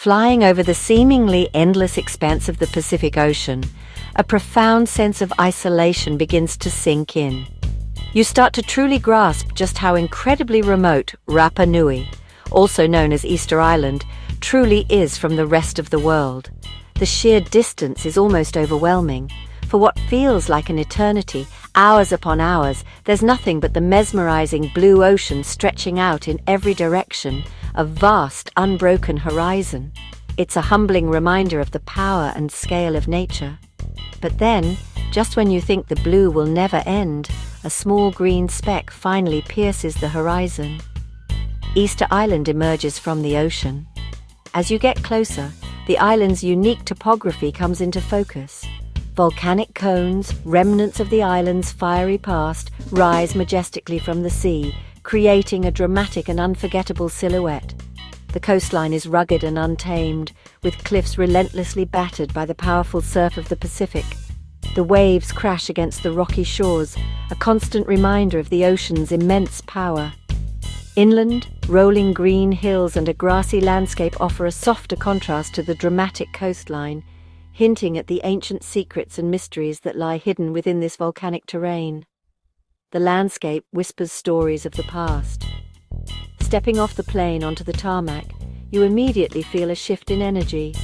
Flying over the seemingly endless expanse of the Pacific Ocean, a profound sense of isolation begins to sink in. You start to truly grasp just how incredibly remote Rapa Nui, also known as Easter Island, truly is from the rest of the world. The sheer distance is almost overwhelming. For what feels like an eternity, hours upon hours, there's nothing but the mesmerizing blue ocean stretching out in every direction, a vast, unbroken horizon. It's a humbling reminder of the power and scale of nature. But then, just when you think the blue will never end, a small green speck finally pierces the horizon. Easter Island emerges from the ocean. As you get closer, the island's unique topography comes into focus. Volcanic cones, remnants of the island's fiery past, rise majestically from the sea, creating a dramatic and unforgettable silhouette. The coastline is rugged and untamed, with cliffs relentlessly battered by the powerful surf of the Pacific. The waves crash against the rocky shores, a constant reminder of the ocean's immense power. Inland, rolling green hills and a grassy landscape offer a softer contrast to the dramatic coastline, hinting at the ancient secrets and mysteries that lie hidden within this volcanic terrain. The landscape whispers stories of the past. Stepping off the plane onto the tarmac, you immediately feel a shift in energy.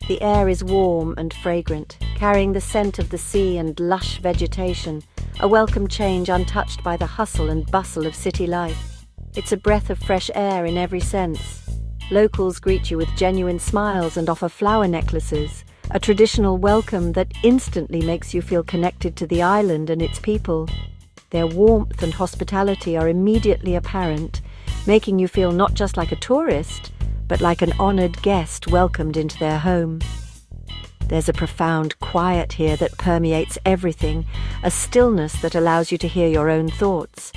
The air is warm and fragrant, carrying the scent of the sea and lush vegetation, a welcome change untouched by the hustle and bustle of city life. It's a breath of fresh air in every sense. Locals greet you with genuine smiles and offer flower necklaces, a traditional welcome that instantly makes you feel connected to the island and its people. Their warmth and hospitality are immediately apparent, making you feel not just like a tourist, but like an honored guest welcomed into their home. There's a profound quiet here that permeates everything, a stillness that allows you to hear your own thoughts.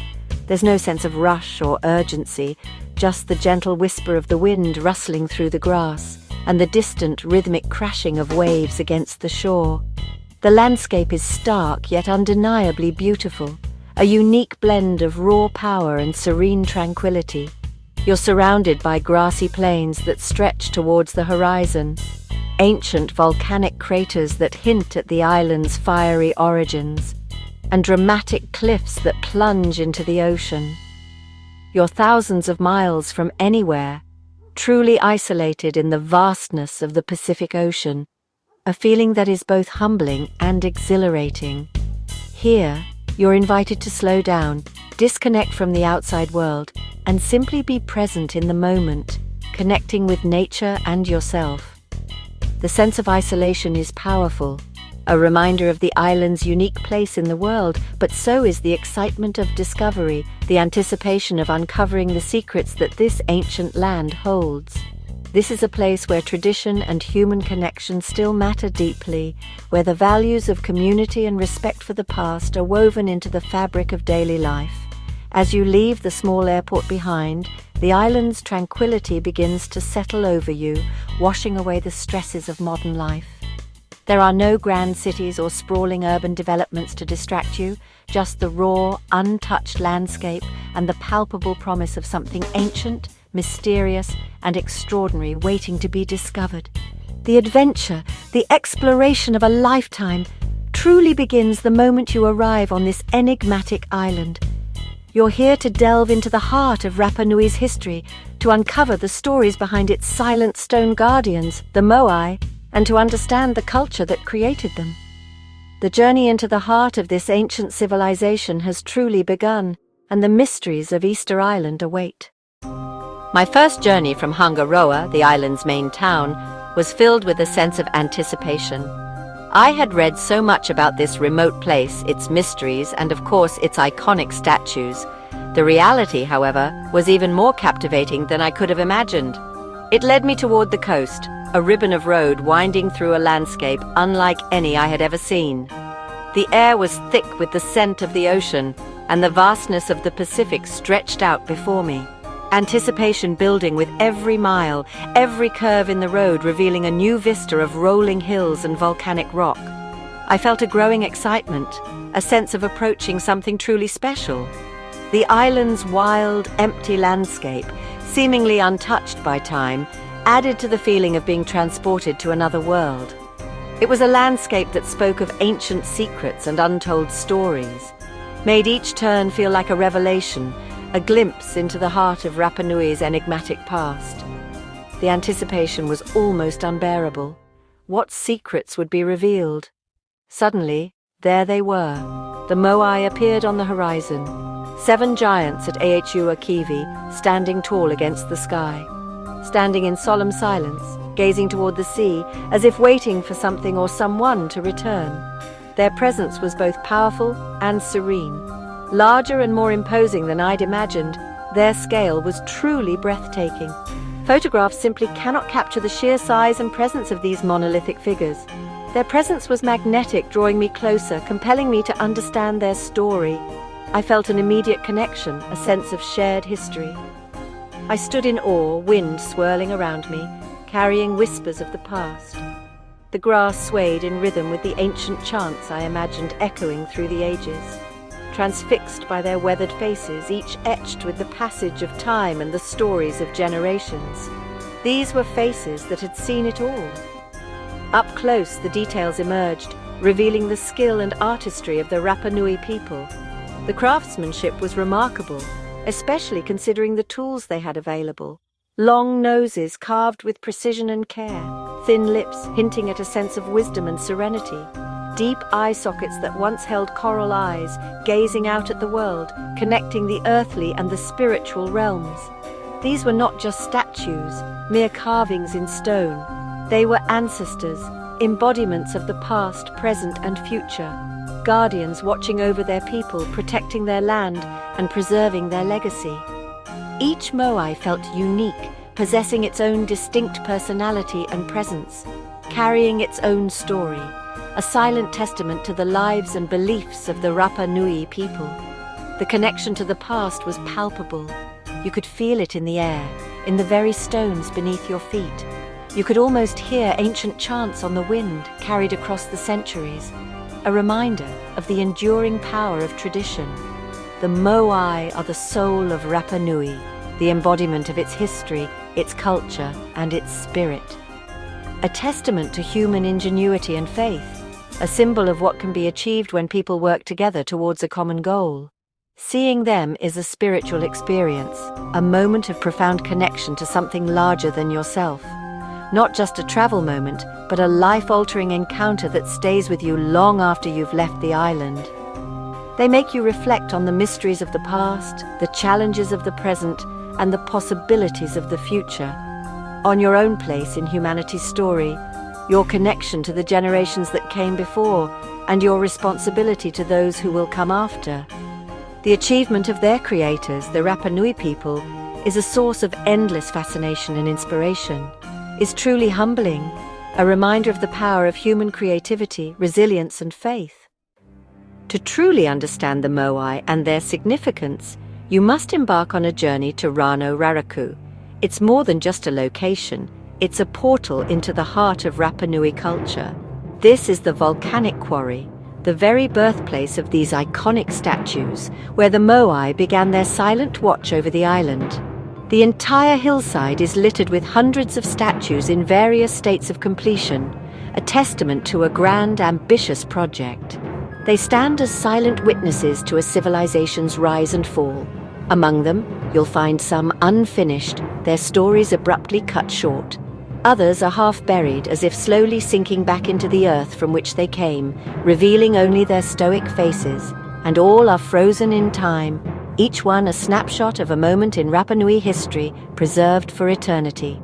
There's no sense of rush or urgency, just the gentle whisper of the wind rustling through the grass, and the distant rhythmic crashing of waves against the shore. The landscape is stark yet undeniably beautiful, a unique blend of raw power and serene tranquility. You're surrounded by grassy plains that stretch towards the horizon, ancient volcanic craters that hint at the island's fiery origins, and dramatic cliffs that plunge into the ocean. You're thousands of miles from anywhere, truly isolated in the vastness of the Pacific Ocean, a feeling that is both humbling and exhilarating. Here, you're invited to slow down, disconnect from the outside world, and simply be present in the moment, connecting with nature and yourself. The sense of isolation is powerful, a reminder of the island's unique place in the world, but so is the excitement of discovery, the anticipation of uncovering the secrets that this ancient land holds. This is a place where tradition and human connection still matter deeply, where the values of community and respect for the past are woven into the fabric of daily life. As you leave the small airport behind, the island's tranquility begins to settle over you, washing away the stresses of modern life. There are no grand cities or sprawling urban developments to distract you, just the raw, untouched landscape and the palpable promise of something ancient, mysterious, and extraordinary waiting to be discovered. The adventure, the exploration of a lifetime, truly begins the moment you arrive on this enigmatic island. You're here to delve into the heart of Rapa Nui's history, to uncover the stories behind its silent stone guardians, the Moai, and to understand the culture that created them. The journey into the heart of this ancient civilization has truly begun, and the mysteries of Easter Island await. My first journey from Hangaroa, the island's main town, was filled with a sense of anticipation. I had read so much about this remote place, its mysteries, and of course its iconic statues. The reality, however, was even more captivating than I could have imagined. It led me toward the coast, a ribbon of road winding through a landscape unlike any I had ever seen. The air was thick with the scent of the ocean, and the vastness of the Pacific stretched out before me. Anticipation building with every mile, every curve in the road revealing a new vista of rolling hills and volcanic rock. I felt a growing excitement, a sense of approaching something truly special. The island's wild, empty landscape, seemingly untouched by time, added to the feeling of being transported to another world. It was a landscape that spoke of ancient secrets and untold stories, made each turn feel like a revelation, a glimpse into the heart of Rapa Nui's enigmatic past. The anticipation was almost unbearable. What secrets would be revealed? Suddenly, there they were. The Moai appeared on the horizon. 7 giants at Ahu Akivi, standing tall against the sky. Standing in solemn silence, gazing toward the sea, as if waiting for something or someone to return. Their presence was both powerful and serene. Larger and more imposing than I'd imagined, their scale was truly breathtaking. Photographs simply cannot capture the sheer size and presence of these monolithic figures. Their presence was magnetic, drawing me closer, compelling me to understand their story. I felt an immediate connection, a sense of shared history. I stood in awe, wind swirling around me, carrying whispers of the past. The grass swayed in rhythm with the ancient chants I imagined echoing through the ages. Transfixed by their weathered faces, each etched with the passage of time and the stories of generations. These were faces that had seen it all. Up close, the details emerged, revealing the skill and artistry of the Rapa Nui people. The craftsmanship was remarkable, especially considering the tools they had available. Long noses carved with precision and care, thin lips hinting at a sense of wisdom and serenity, deep eye sockets that once held coral eyes, gazing out at the world, connecting the earthly and the spiritual realms. These were not just statues, mere carvings in stone. They were ancestors, embodiments of the past, present, and future, guardians watching over their people, protecting their land, and preserving their legacy. Each Moai felt unique, possessing its own distinct personality and presence, carrying its own story, a silent testament to the lives and beliefs of the Rapa Nui people. The connection to the past was palpable. You could feel it in the air, in the very stones beneath your feet. You could almost hear ancient chants on the wind carried across the centuries, a reminder of the enduring power of tradition. The Moai are the soul of Rapa Nui, the embodiment of its history, its culture, and its spirit. A testament to human ingenuity and faith, a symbol of what can be achieved when people work together towards a common goal. Seeing them is a spiritual experience, a moment of profound connection to something larger than yourself. Not just a travel moment, but a life-altering encounter that stays with you long after you've left the island. They make you reflect on the mysteries of the past, the challenges of the present, and the possibilities of the future. On your own place in humanity's story, your connection to the generations that came before, and your responsibility to those who will come after. The achievement of their creators, the Rapa Nui people, is a source of endless fascination and inspiration, is truly humbling, a reminder of the power of human creativity, resilience, and faith. To truly understand the Moai and their significance, you must embark on a journey to Rano Raraku. It's more than just a location, it's a portal into the heart of Rapa Nui culture. This is the volcanic quarry, the very birthplace of these iconic statues, where the Moai began their silent watch over the island. The entire hillside is littered with hundreds of statues in various states of completion, a testament to a grand, ambitious project. They stand as silent witnesses to a civilization's rise and fall. Among them, you'll find some unfinished, their stories abruptly cut short. Others are half buried, as if slowly sinking back into the earth from which they came, revealing only their stoic faces, and all are frozen in time, each one a snapshot of a moment in Rapa Nui history, preserved for eternity.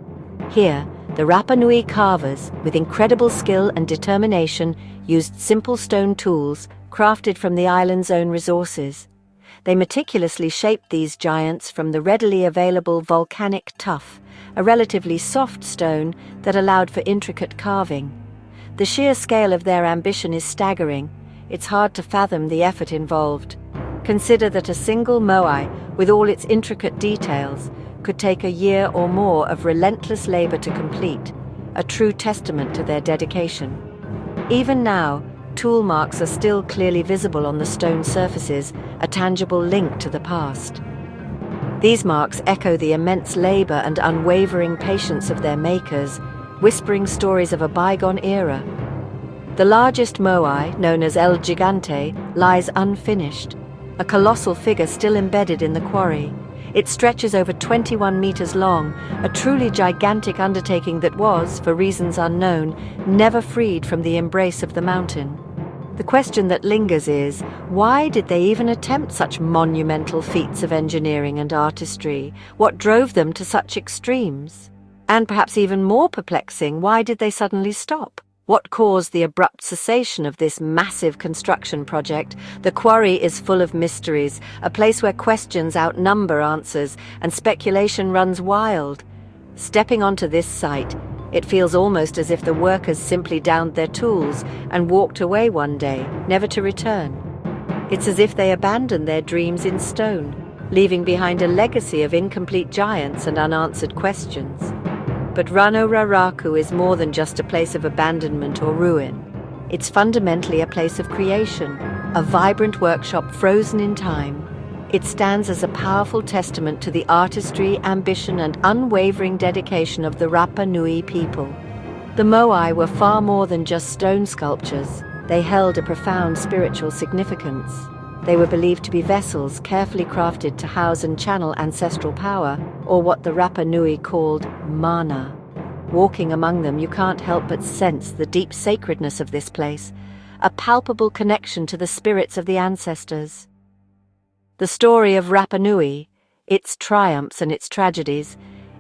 Here, the Rapa Nui carvers, with incredible skill and determination, used simple stone tools, crafted from the island's own resources. They meticulously shaped these giants from the readily available volcanic tuff, a relatively soft stone that allowed for intricate carving. The sheer scale of their ambition is staggering. It's hard to fathom the effort involved. Consider that a single Moai, with all its intricate details, could take a year or more of relentless labor to complete, a true testament to their dedication. Even now, tool marks are still clearly visible on the stone surfaces, a tangible link to the past. These marks echo the immense labor and unwavering patience of their makers, whispering stories of a bygone era. The largest Moai, known as El Gigante, lies unfinished, a colossal figure still embedded in the quarry. It stretches over 21 meters long, a truly gigantic undertaking that was, for reasons unknown, never freed from the embrace of the mountain. The question that lingers is, why did they even attempt such monumental feats of engineering and artistry? What drove them to such extremes? And perhaps even more perplexing, why did they suddenly stop? What caused the abrupt cessation of this massive construction project? The quarry is full of mysteries, a place where questions outnumber answers and speculation runs wild. Stepping onto this site, it feels almost as if the workers simply downed their tools and walked away one day, never to return. It's as if they abandoned their dreams in stone, leaving behind a legacy of incomplete giants and unanswered questions. But Rano Raraku is more than just a place of abandonment or ruin. It's fundamentally a place of creation, a vibrant workshop frozen in time. It stands as a powerful testament to the artistry, ambition, and unwavering dedication of the Rapa Nui people. The Moai were far more than just stone sculptures. They held a profound spiritual significance. They were believed to be vessels carefully crafted to house and channel ancestral power, or what the Rapa Nui called mana. Walking among them, you can't help but sense the deep sacredness of this place, a palpable connection to the spirits of the ancestors. The story of Rapa Nui, its triumphs and its tragedies,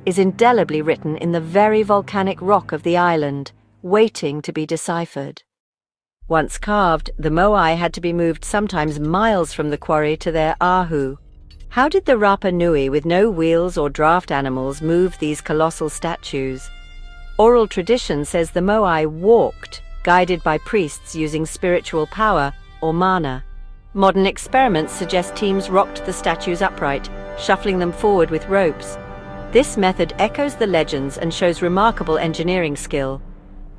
is indelibly written in the very volcanic rock of the island, waiting to be deciphered. Once carved, the Moai had to be moved sometimes miles from the quarry to their ahu. How did the Rapa Nui, with no wheels or draft animals, move these colossal statues? Oral tradition says the Moai walked, guided by priests using spiritual power, or mana. Modern experiments suggest teams rocked the statues upright, shuffling them forward with ropes. This method echoes the legends and shows remarkable engineering skill.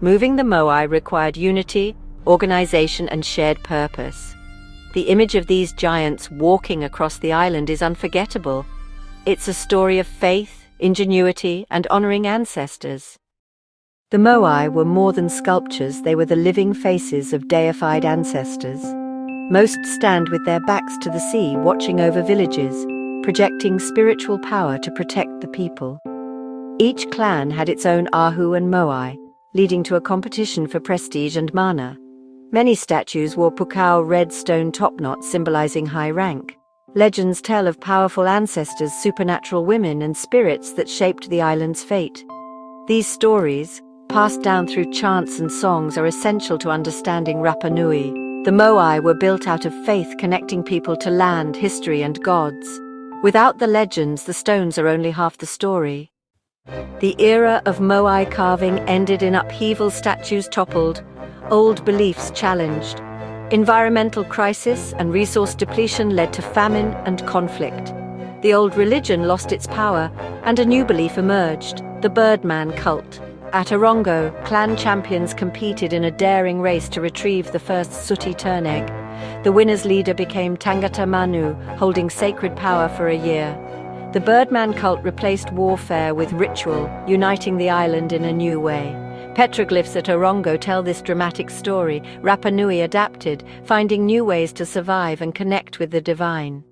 Moving the Moai required unity, organization, and shared purpose. The image of these giants walking across the island is unforgettable. It's a story of faith, ingenuity, and honoring ancestors. The Moai were more than sculptures, they were the living faces of deified ancestors. Most stand with their backs to the sea, watching over villages, projecting spiritual power to protect the people. Each clan had its own ahu and Moai, leading to a competition for prestige and mana. Many statues wore pukao red stone topknots symbolizing high rank. Legends tell of powerful ancestors, supernatural women, and spirits that shaped the island's fate. These stories, passed down through chants and songs, are essential to understanding Rapa Nui. The Moai were built out of faith, connecting people to land, history, and gods. Without the legends, the stones are only half the story. The era of Moai carving ended in upheaval, statues toppled, old beliefs challenged. Environmental crisis and resource depletion led to famine and conflict. The old religion lost its power, and a new belief emerged, the Birdman cult. At Orongo, clan champions competed in a daring race to retrieve the first sooty turn egg. The winner's leader became Tangata Manu, holding sacred power for a year. The Birdman cult replaced warfare with ritual, uniting the island in a new way. Petroglyphs at Orongo tell this dramatic story. Rapa Nui adapted, finding new ways to survive and connect with the divine.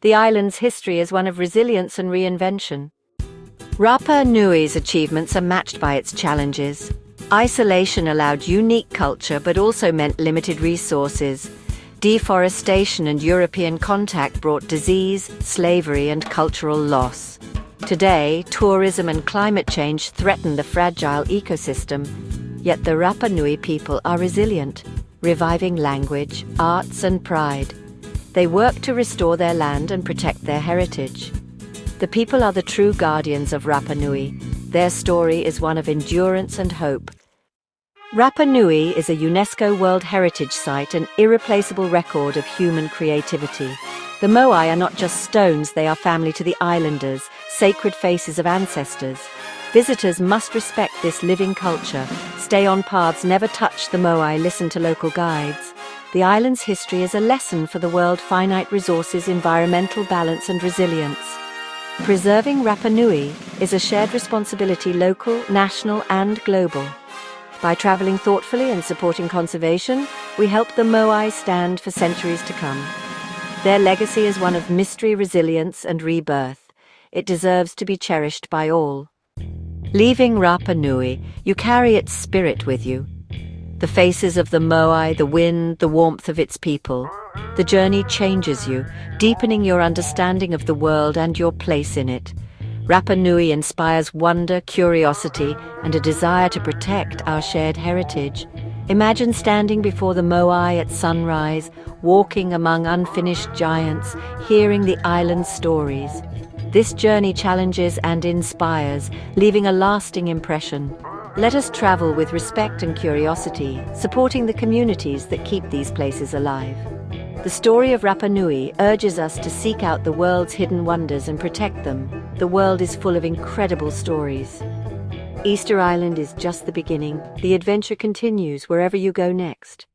The island's history is one of resilience and reinvention. Rapa Nui's achievements are matched by its challenges. Isolation allowed unique culture but also meant limited resources. Deforestation and European contact brought disease, slavery, and cultural loss. Today, tourism and climate change threaten the fragile ecosystem, yet the Rapa Nui people are resilient, reviving language, arts, and pride. They work to restore their land and protect their heritage. The people are the true guardians of Rapa Nui. Their story is one of endurance and hope. Rapa Nui is a UNESCO World Heritage Site, an irreplaceable record of human creativity. The Moai are not just stones, they are family to the islanders, sacred faces of ancestors. Visitors must respect this living culture, stay on paths never touched the Moai, listen to local guides. The island's history is a lesson for the world: finite resources, environmental balance, and resilience. Preserving Rapa Nui is a shared responsibility, local, national, and global. By traveling thoughtfully and supporting conservation, we help the Moai stand for centuries to come. Their legacy is one of mystery, resilience, and rebirth. It deserves to be cherished by all. Leaving Rapa Nui, you carry its spirit with you. The faces of the Moai, the wind, the warmth of its people. The journey changes you, deepening your understanding of the world and your place in it. Rapa Nui inspires wonder, curiosity, and a desire to protect our shared heritage. Imagine standing before the Moai at sunrise, walking among unfinished giants, hearing the island's stories. This journey challenges and inspires, leaving a lasting impression. Let us travel with respect and curiosity, supporting the communities that keep these places alive. The story of Rapa Nui urges us to seek out the world's hidden wonders and protect them. The world is full of incredible stories. Easter Island is just the beginning. The adventure continues wherever you go next.